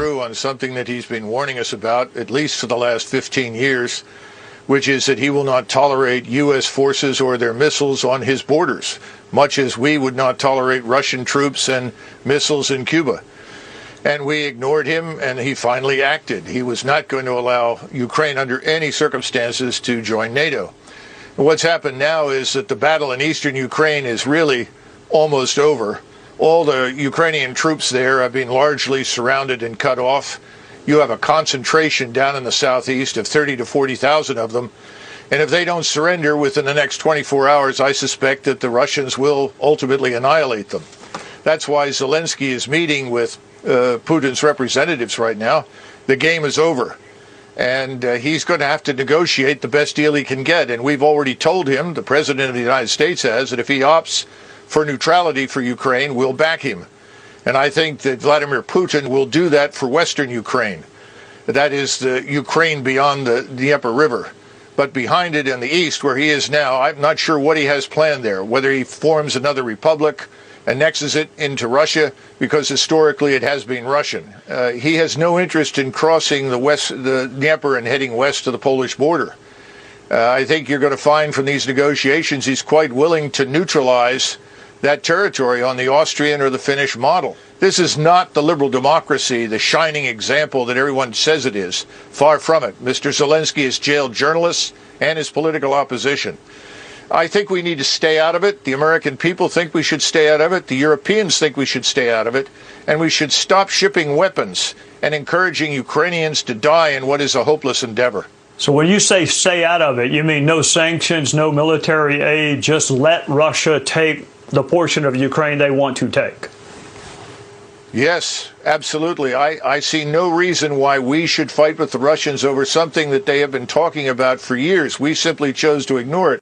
through on something that he's been warning us about, at least for the last 15 years, which is that he will not tolerate U.S. forces or their missiles on his borders, much as we would not tolerate Russian troops and missiles in Cuba. And we ignored him, and he finally acted. He was not going to allow Ukraine under any circumstances to join NATO. What's happened now is that the battle in eastern Ukraine is really almost over. All the Ukrainian troops there have been largely surrounded and cut off. You have a concentration down in the southeast of 30 to 40,000 of them. And if they don't surrender within the next 24 hours, I suspect that the Russians will ultimately annihilate them. That's why Zelenski is meeting with Putin's representatives right now. The game is over. And he's going to have to negotiate the best deal he can get. And we've already told him, the President of the United States has, that if he opts for neutrality for Ukraine, we'll back him. And I think that Vladimir Putin will do that for Western Ukraine. That is the Ukraine beyond the Dnieper River. But behind it in the east, where he is now, I'm not sure what he has planned there, whether he forms another republic, annexes it into Russia, because historically it has been Russian. He has no interest in crossing the Dnieper and heading west to the Polish border. I think you're going to find from these negotiations he's quite willing to neutralize that territory on the Austrian or the Finnish model. This is not the liberal democracy, the shining example that everyone says it is. Far from it. Mr. Zelensky has jailed journalists and his political opposition. I think we need to stay out of it. The American people think we should stay out of it. The Europeans think we should stay out of it. And we should stop shipping weapons and encouraging Ukrainians to die in what is a hopeless endeavor. So when you say stay out of it, you mean no sanctions, no military aid, just let Russia take the portion of Ukraine they want to take? Yes, absolutely. I see no reason why we should fight with the Russians over something that they have been talking about for years. We simply chose to ignore it.